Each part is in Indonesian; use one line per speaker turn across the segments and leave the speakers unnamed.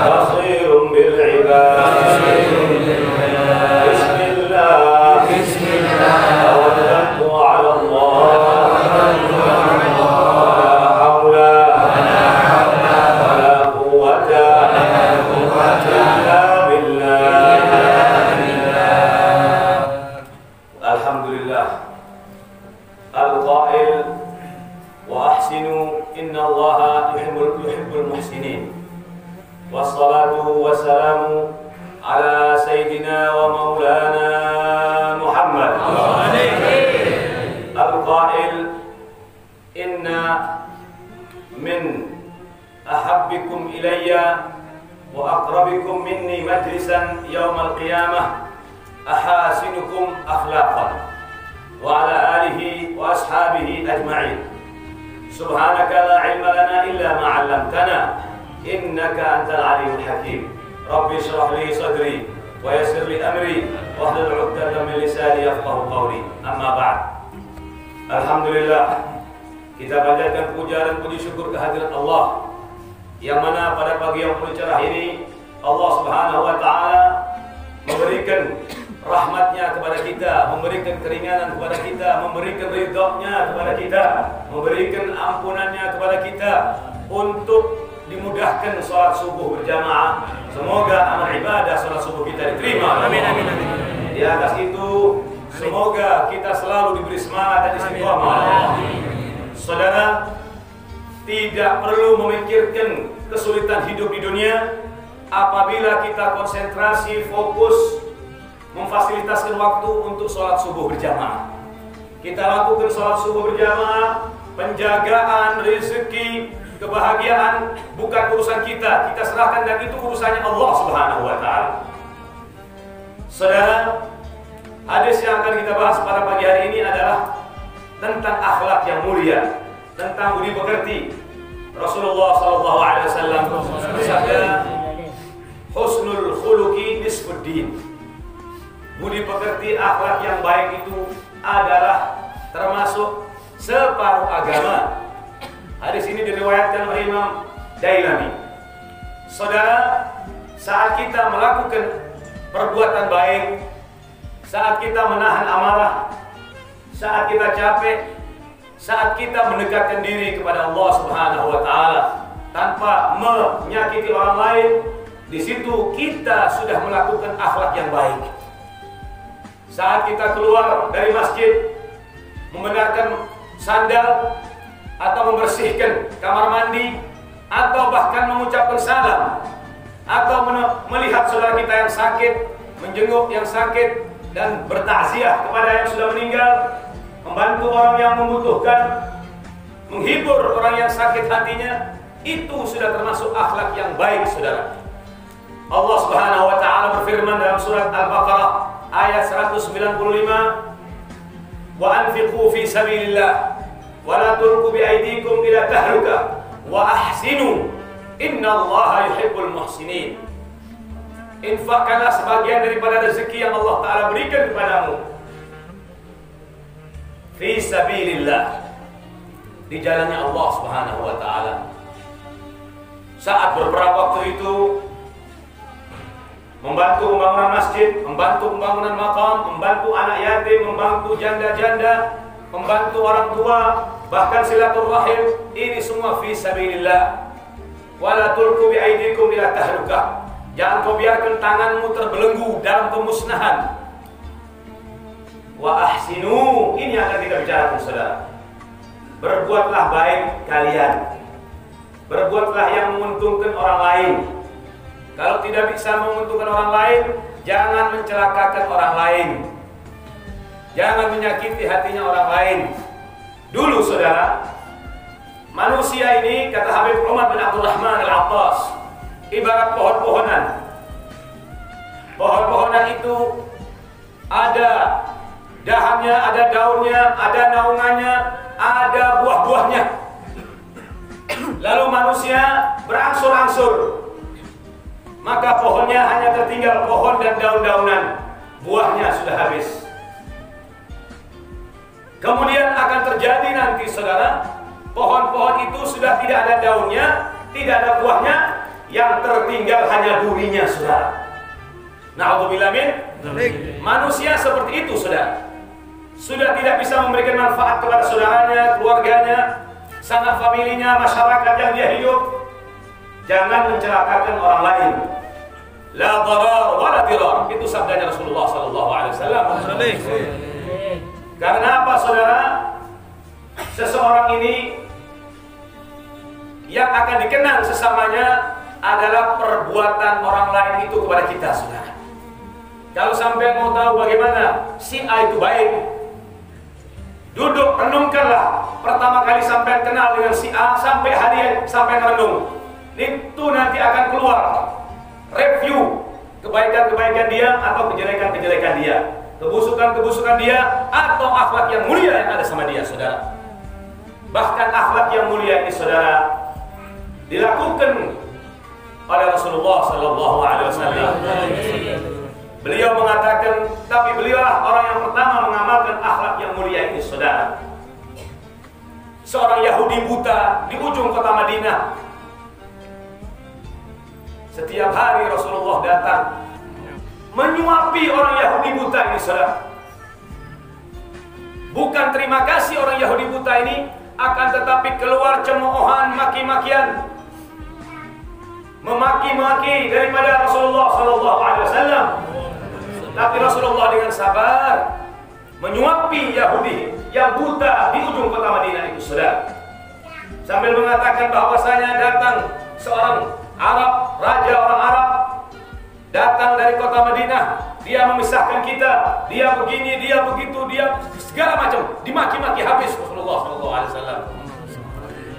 بصير بالعباد بسم الله توكلت على الله والصلاة والسلام على سيدنا ومولانا محمد القائل إن من أحبكم إلي وأقربكم مني مجلسا يوم القيامة أحاسنكم أخلاقا وعلى آله وأصحابه أجمعين سبحانك لا علم لنا إلا ما علمتنا إنك أنت العليم الحكيم رب اشرح لي صدري ويسر لي أمري واحلل عقدة من لساني يفقهوا قولي أما بعد Alhamdulillah kita panjatkan puja dan puji syukur kehadirat Allah yang mana pada pagi yang penuh cerah ini Allah Subhanahu wa taala memberikan rahmatnya kepada kita, memberikan keringanan kepada kita, memberikan ridha-Nya kepada kita, memberikan ampunannya kepada kita untuk dimudahkan sholat subuh berjamaah. Semoga amal ibadah sholat subuh kita diterima. Amin, amin, amin. Di atas itu semoga kita selalu diberi semangat dan istiqomah. Saudara, tidak perlu memikirkan kesulitan hidup di dunia apabila kita konsentrasi, fokus memfasilitaskan waktu untuk sholat subuh berjamaah. Kita lakukan sholat subuh berjamaah, penjagaan rezeki, kebahagiaan bukan urusan kita, kita serahkan dan itu urusannya Allah Subhanahu wa taala. Saudara, hadis yang akan kita bahas pada pagi hari ini adalah tentang akhlak yang mulia, tentang budi pekerti. Rasulullah sallallahu alaihi wasallam bersabda, "Husnul khuluqi nisfuddin." Budi pekerti, akhlak yang baik itu adalah termasuk separuh agama. Hadis ini diriwayatkan oleh Imam Dailami. Saudara, saat kita melakukan perbuatan baik, saat kita menahan amarah, saat kita capek, saat kita mendekatkan diri kepada Allah Subhanahu wa taala tanpa menyakiti orang lain, di situ kita sudah melakukan akhlak yang baik. Saat kita keluar dari masjid, membenarkan sandal atau membersihkan kamar mandi, atau bahkan mengucapkan salam, atau melihat saudara kita yang sakit, menjenguk yang sakit dan bertakziah kepada yang sudah meninggal, membantu orang yang membutuhkan, menghibur orang yang sakit hatinya, itu sudah termasuk akhlak yang baik, saudara. Allah Subhanahu wa taala berfirman dalam surat Al-Baqarah ayat 195, "Wa anfiqu fi sabilillah wa la tulqu bi aydikum ila tahluka wa ahsinu innallaha yuhibbul muhsinin." Infakkanlah sebagian daripada rezeki yang Allah taala berikan kepadamu fi sabilillah, di jalannya Allah Subhanahu wa taala. Saat beberapa waktu itu membantu pembangunan masjid, membantu pembangunan makam, membantu anak yatim, membantu janda-janda, membantu orang tua, bahkan silaturahim, ini semua fi sabilillah. Wala tulqu bi aydikum ila tahlukah. Jangan kau biarkan tanganmu terbelenggu dalam kemusnahan. Wa ahsinu, ini yang akan kita bicarakan, saudara. Berbuatlah baik kalian. Berbuatlah yang menguntungkan orang lain. Kalau tidak bisa menguntungkan orang lain, jangan mencelakakan orang lain. Jangan menyakiti hatinya orang lain. Dulu, saudara, manusia ini, kata Habib Umar bin Abdurrahman Al-Attas, ibarat pohon-pohonan. Pohon-pohonan itu ada dahannya, ada daunnya, ada naungannya, ada buah-buahnya. Lalu manusia berangsur-angsur, maka pohonnya hanya tertinggal pohon dan daun-daunan, buahnya sudah habis. Kemudian akan terjadi nanti, saudara, pohon-pohon itu sudah tidak ada daunnya, tidak ada buahnya, yang tertinggal hanya durinya, saudara. Na'udzubillah min. Manusia seperti itu, saudara. Sudah tidak bisa memberikan manfaat kepada saudaranya, keluarganya, sanak familinya, masyarakat yang dia hidup. Jangan mencelakakan orang lain. La darar wa la dirar. Itu sabdanya Rasulullah sallallahu alaihi wasallam. Karena apa, saudara? Seseorang ini yang akan dikenang sesamanya adalah perbuatan orang lain itu kepada kita, saudara. Kalau sampai mau tahu bagaimana si A itu baik, duduk renungkanlah pertama kali sampai kenal dengan si A sampai hari sampai renung. Itu nanti akan keluar review kebaikan-kebaikan dia atau kejelekan-kejelekan dia, kebusukan-kebusukan dia atau akhlak yang mulia yang ada sama dia, saudara. Bahkan akhlak yang mulia ini, saudara, dilakukan oleh Rasulullah sallallahu alaihi wasallam. Beliau mengatakan, tapi beliaulah orang yang pertama mengamalkan akhlak yang mulia ini, saudara. Seorang Yahudi buta di ujung kota Madinah. Setiap hari Rasulullah datang menyuapi orang Yahudi buta ini, saudara. Bukan terima kasih orang Yahudi buta ini, akan tetapi keluar cemoohan, maki-makian, memaki-maki daripada Rasulullah sallallahu alaihi wasallam. Tapi Rasulullah dengan sabar menyuapi Yahudi yang buta di ujung kota Madinah itu, saudara. Sambil mengatakan bahwasanya datang seorang Arab, raja orang Arab, datang dari kota Madinah. Dia memisahkan kita, dia begini, dia begitu, dia segala macam, dimaki-maki habis Rasulullah SAW.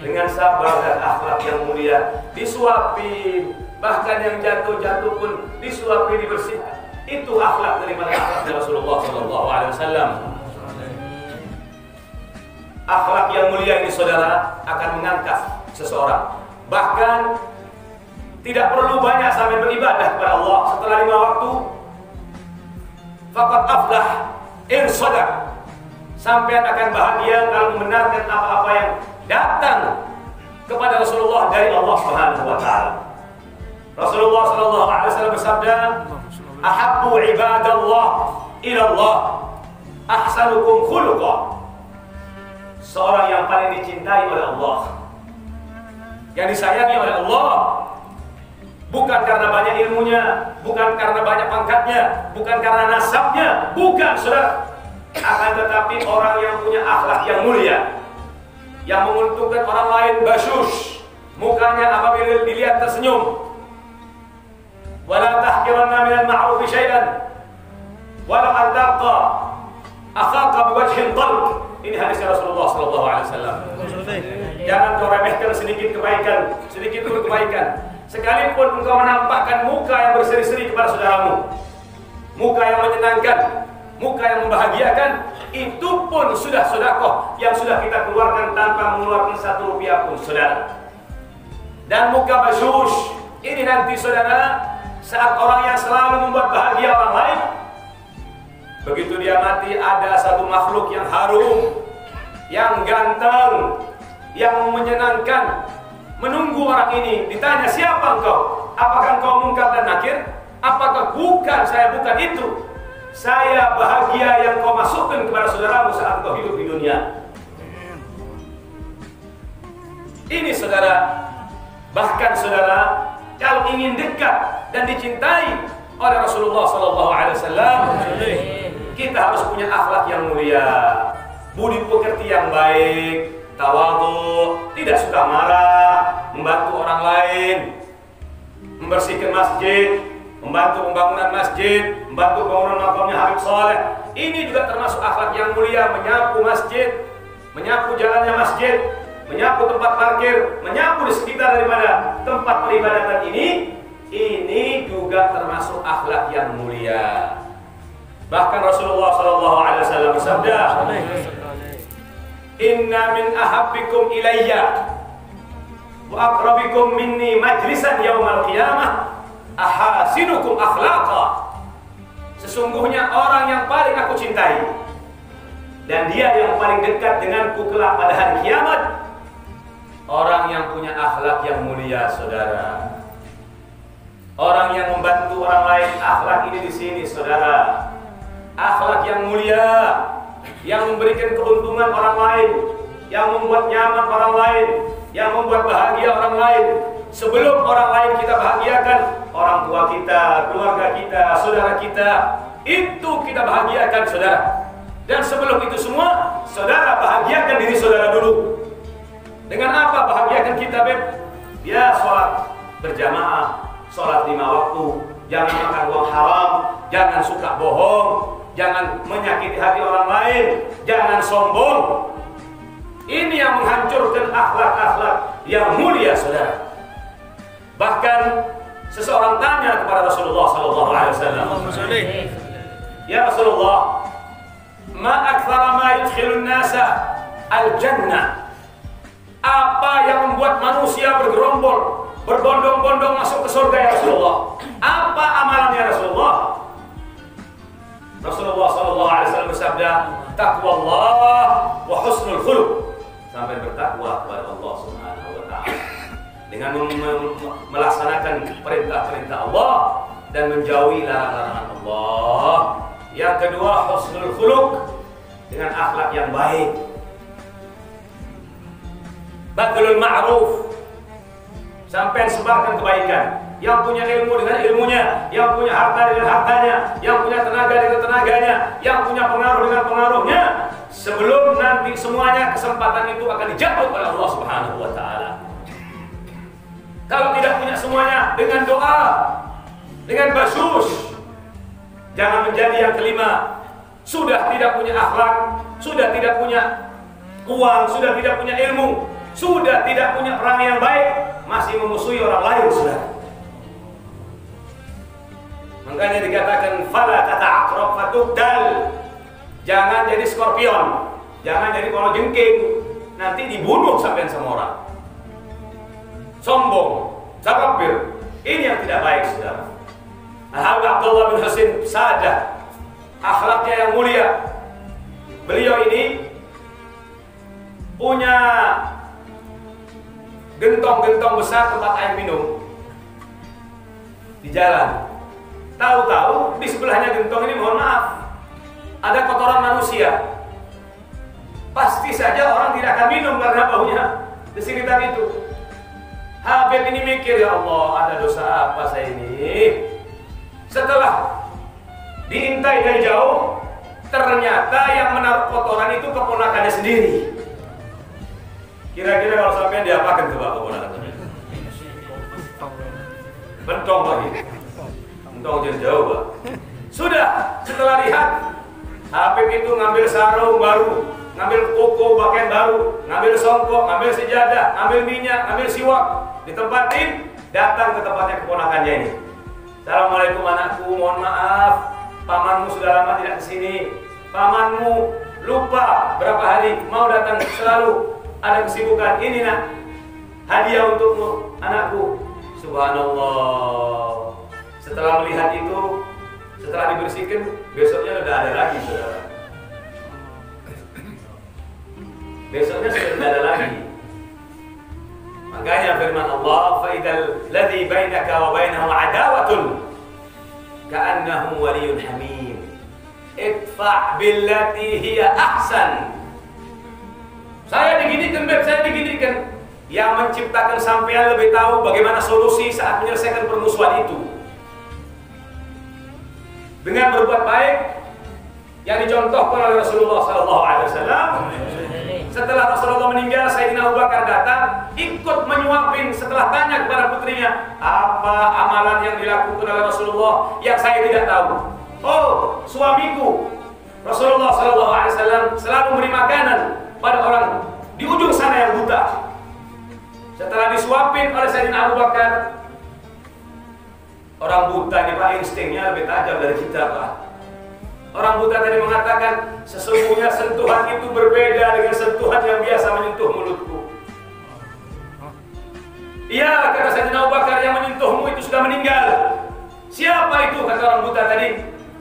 Dengan sabar dan akhlak yang mulia, disuapi, bahkan yang jatuh-jatuh pun disuapi, dibersihkan. Itu akhlak daripada akhlak Rasulullah SAW. Akhlak yang mulia ini, saudara, akan mengangkat seseorang. Bahkan tidak perlu banyak sampai beribadah kepada Allah setelah 5 waktu. Faqad aflah in shadaq. Sampai akan bahagia kalau membenarkan apa-apa yang datang kepada Rasulullah dari Allah Subhanahu wa taala. Rasulullah sallallahu alaihi wasallam bersabda, "Ahabbu ibadallah ila Allah ahsanukum khuluqa." Seorang yang paling dicintai oleh Allah, yang disayangi oleh Allah, bukan karena banyak ilmunya, bukan karena banyak pangkatnya, bukan karena nasabnya, bukan, saudara. Akan tetapi orang yang punya akhlak yang mulia, yang menguntungkan orang lain, basyush, mukanya apabila dilihat tersenyum. Wala tahqiranna minal ma'rufi syai'an walau an talqa akhaka biwajhin talq. Ini hadis Rasulullah sallallahu alaihi wasallam. Jangan kau remehkan sedikit kebaikan, sedikit pun kebaikan. Sekalipun engkau menampakkan muka yang berseri-seri kepada saudaramu, muka yang menyenangkan, muka yang membahagiakan, itu pun sudah sedekah yang sudah kita keluarkan tanpa mengeluarkan 1 rupiah pun, saudara. Dan muka basyush ini nanti, saudara, saat orang yang selalu membuat bahagia orang lain, begitu dia mati ada satu makhluk yang harum, yang ganteng, yang menyenangkan, menunggu orang ini. Ditanya, siapa engkau? Apakah engkau Munkar dan Nakir? Apakah bukan, saya bukan itu. Saya bahagia yang kau masukkan kepada saudaramu saat kau hidup di dunia. Ini, saudara. Bahkan, saudara, kalau ingin dekat dan dicintai oleh Rasulullah SAW, kita harus punya akhlak yang mulia, budi pekerti yang baik, tawadhu, tidak suka marah, membantu orang lain, membersihkan masjid, membantu pembangunan masjid, membantu pembangunan makamnya Habib Saleh. Ini juga termasuk akhlak yang mulia, menyapu masjid, menyapu jalannya masjid, menyapu tempat parkir, menyapu di sekitar daripada tempat peribadatan ini juga termasuk akhlak yang mulia. Bahkan Rasulullah SAW bersabda, "Inna min ahabbikum ilayya wa aqrabikum minni majlisan yaumal qiyamah ahasinukum akhlaqa." Sesungguhnya orang yang paling aku cintai dan dia yang paling dekat denganku kelak pada hari kiamat, orang yang punya akhlak yang mulia, saudara. orang yang membantu orang lain. Akhlak ini di sini, saudara. Akhlak yang mulia, yang memberikan keuntungan orang lain, yang membuat nyaman orang lain, yang membuat bahagia orang lain. Sebelum orang lain kita bahagiakan, orang tua kita, keluarga kita, saudara kita, itu kita bahagiakan, saudara. Dan sebelum itu semua, saudara bahagiakan diri saudara dulu. Dengan apa bahagiakan kita, Beb? Ya, sholat berjamaah, sholat 5 waktu, jangan makan uang haram, jangan suka bohong, jangan menyakiti hati orang lain, jangan sombong. Ini yang menghancurkan akhlak-akhlak yang mulia, saudara. Bahkan seseorang tanya kepada Rasulullah SAW, ya Rasulullah, ma aktsara ma yudkhilun nasa al-jannah. Apa yang membuat manusia bergerombol, berbondong-bondong masuk ke surga ya Rasulullah? Apa amalannya Rasulullah? Rasulullah SAW bersabda, taqwallah wa husnul khuluq. Sampai bertakwa kepada Allah Subhanahu wa taala dengan melaksanakan perintah-perintah Allah dan menjauhi larangan Allah. Yang kedua, husnul khuluq, dengan akhlak yang baik. Badlul ma'ruf, sampai sebarkan kebaikan. Yang punya ilmu dengan ilmunya, yang punya harta dengan hartanya, yang punya tenaga dengan tenaganya, yang punya pengaruh dengan pengaruhnya. Sebelum nanti semuanya kesempatan itu akan dijawab oleh Allah Subhanahu wa taala. Kalau tidak punya semuanya, dengan doa, dengan basus. Jangan menjadi yang kelima, sudah tidak punya akhlak, sudah tidak punya uang, sudah tidak punya ilmu, sudah tidak punya perangai yang baik, masih memusuhi orang lain, sudah. Makanya dikatakan fala tata'aqrab fatubdal. Jangan jadi skorpion, jangan jadi kalajengking, nanti dibunuh sampai sama orang. Sombong, takabur, ini yang tidak baik, saudara. Al-Habib Abdullah bin Husain Sadah, akhlaknya yang mulia. Beliau ini punya gentong-gentong besar tempat air minum di jalan. Tahu-tahu di sebelahnya gentong ini, mohon maaf, ada kotoran manusia. Pasti saja orang tidak akan minum karena baunya di sekitar itu. Habib ini mikir, ya Allah, ada dosa apa saya ini? Setelah diintai dari jauh, ternyata yang menaruh kotoran itu keponakannya sendiri. Kira-kira kalau sampai diapakan coba keponakannya? Bentong lagi. Bentong jauh, Pak. Sudah, setelah lihat, Habib itu ngambil sarung baru, ngambil koko pakaian baru, ngambil songkok, ngambil sejadah, ngambil minyak, ngambil siwak, ditempatin, datang ke tempatnya keponakannya ini. Assalamualaikum anakku, mohon maaf, pamanmu sudah lama tidak kesini. Pamanmu lupa berapa hari mau datang, selalu ada kesibukan. Ini nak, hadiah untukmu anakku. Subhanallah. Setelah melihat itu, setelah dibersihkan, besoknya sudah ada lagi, saudara. Besoknya sudah tidak ada lagi. Makanya firman Allah, "Faidal ladzi bainaka wa bainahu adawatun ka'annahu waliyyun hamim. Idfa' billati hiya ahsan." Saya diginikan, Beb, saya diginikan. Yang menciptakan sampean lebih tahu bagaimana solusi saat menyelesaikan permusuhan itu. Dengan berbuat baik yang dicontohkan oleh Rasulullah SAW. Setelah Rasulullah meninggal, Sayyidina Abu Bakar datang, ikut menyuapin setelah tanya kepada putrinya, apa amalan yang dilakukan oleh Rasulullah yang saya tidak tahu. Oh, suamiku Rasulullah SAW selalu memberi makanan pada orang di ujung sana yang buta. Setelah disuapin oleh Sayyidina Abu Bakar, orang buta ini Pak, instingnya lebih tajam dari kita, Pak. Orang buta tadi mengatakan, sesungguhnya sentuhan itu berbeda dengan sentuhan yang biasa menyentuh mulutku. Iya, kata Sayyidina Abu Bakar, yang menyentuhmu itu sudah meninggal. Siapa itu, kata orang buta tadi?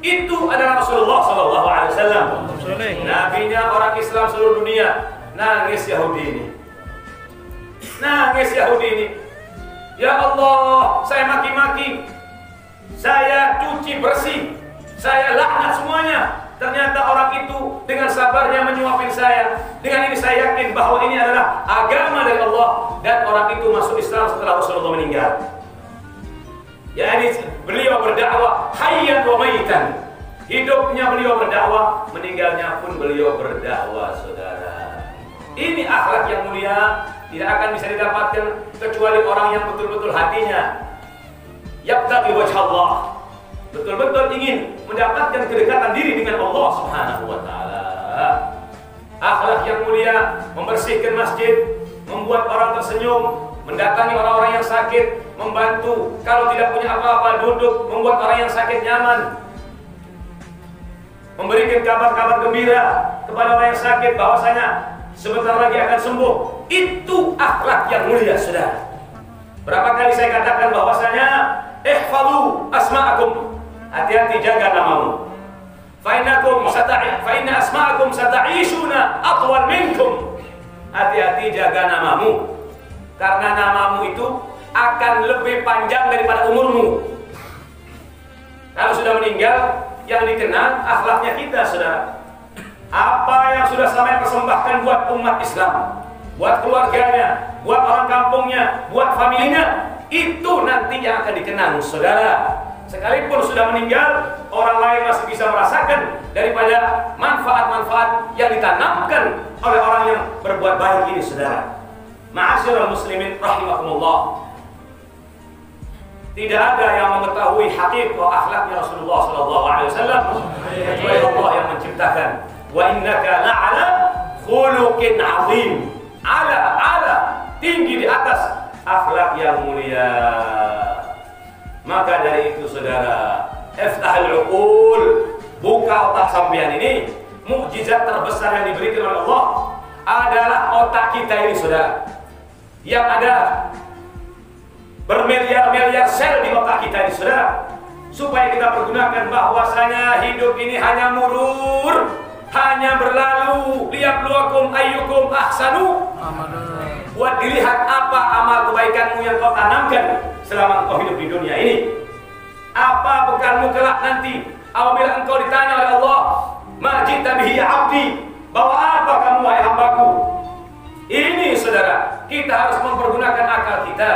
Itu adalah Rasulullah SAW. Nabinya orang Islam seluruh dunia. Nangis Yahudi ini. Nangis Yahudi ini. Ya Allah, saya maki-maki. saya cuci bersih, saya laknat semuanya. Ternyata orang itu dengan sabarnya menyuapin saya. Dengan ini saya yakin bahwa ini adalah agama dari Allah, dan orang itu masuk Islam setelah Rasulullah meninggal. Yani beliau berdakwah hayyan wa maitan. Hidupnya beliau berdakwah, meninggalnya pun beliau berdakwah, saudara. Ini akhlak yang mulia, tidak akan bisa didapatkan kecuali orang yang betul-betul hatinya yabtaghi wajh Allah, betul-betul ingin mendapatkan kedekatan diri dengan Allah Subhanahu wa taala. Akhlak yang mulia membersihkan masjid, membuat orang tersenyum, mendatangi orang-orang yang sakit, membantu kalau tidak punya apa-apa duduk, membuat orang yang sakit nyaman, memberikan kabar-kabar gembira kepada orang yang sakit bahwasanya sebentar lagi akan sembuh. Itu akhlak yang mulia, saudara. Berapa kali saya katakan bahwasanya ihfazu asma'akum, hati-hati jaga namamu. Fa inna asma'akum sata'ishuna atwal minkum. Hati-hati jaga namamu, karena namamu itu akan lebih panjang daripada umurmu. Kalau sudah meninggal, yang dikenal akhlaknya kita, saudara. Apa yang sudah sampai persembahkan buat umat Islam, buat keluarganya, buat orang kampungnya, buat familinya, itu nanti yang akan dikenang, saudara. Sekalipun sudah meninggal, orang lain masih bisa merasakan daripada manfaat-manfaat yang ditanamkan oleh orang yang berbuat baik ini, saudara. Ma'asyiral muslimin rahimakumullah. Tidak ada yang mengetahui hakikat akhlaknya Rasulullah SAW kecuali Allah yang menciptakan. Wa innaka la'ala khuluqin 'azim. Ala tinggi di atas akhlak yang mulia. Maka dari itu, saudara, iftahul uqul, buka otak sampean ini. Mukjizat terbesar yang diberikan oleh Allah adalah otak kita ini, saudara, yang ada bermiliar-miliar sel di otak kita ini, saudara, supaya kita pergunakan bahwasanya hidup ini hanya murur, hanya berlalu. Liyabluwakum ayyukum ahsanu amala. Buat dilihat apa amal kebaikanmu yang kau tanamkan selama engkau hidup di dunia ini. Apa bekalmu kelak nanti apabila engkau ditanya oleh Allah, ma ji'ta bihi ya abdi, bawa apa kamu wahai hambaku? Ini, saudara, kita harus mempergunakan akal kita,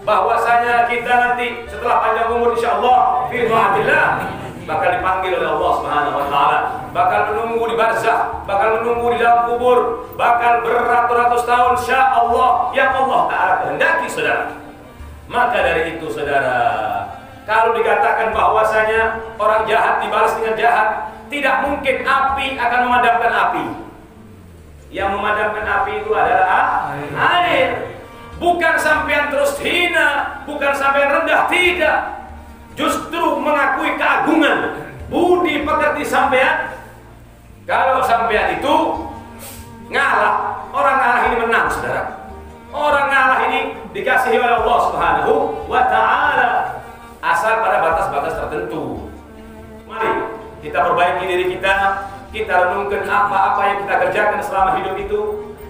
bahwasanya kita nanti setelah panjang umur insyaallah fi ta'atillah bakal dipanggil oleh Allah Subhanahu wa taala, bakal menunggu di barzakh, bakal menunggu di dalam kubur, bakal beratus-ratus tahun insyaallah yang Allah taala kehendaki, saudara. Maka dari itu, saudara, kalau dikatakan bahwasanya orang jahat dibalas dengan jahat, tidak mungkin api akan memadamkan api. Yang memadamkan api itu adalah air. Bukan sampean terus hina, bukan sampean rendah, tidak. Justru mengakui keagungan budi pekerti sampean. Kalau sampean itu ngalah, orang ngalah ini menang, saudara. Orang ngalah ini dikasihi oleh Allah Subhanahu wa taala, asal pada batas-batas tertentu. Mari kita perbaiki diri kita, kita renungkan apa-apa yang kita kerjakan selama hidup itu,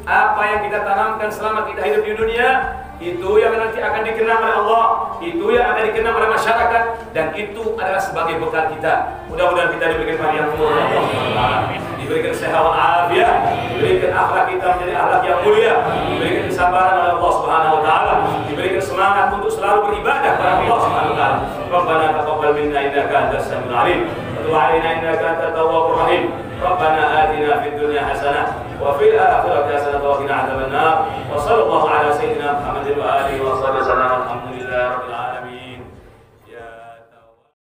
apa yang kita tanamkan selama kita hidup di dunia, itu yang nanti akan dikenang oleh Allah, itu yang akan dikenang oleh masyarakat, dan itu adalah sebagai bekal kita. Mudah-mudahan kita diberikan panjang umur oleh Allah, diberikan sehat wal afiat, diberikan akhlak kita menjadi akhlak yang mulia, diberikan kesabaran oleh Allah Subhanahu wa taala, diberikan semangat untuk selalu beribadah kepada Allah Subhanahu wa taala. Rabbana taqabbal minna innaka antas samiul alim, wa tub 'alaina innaka antat tawwabur rahim. Rabbana atina fid dunya hasanah wa fil akhirati hasanah wa qina adzabannar. Wa sallallahu ala sayyidina Muhammad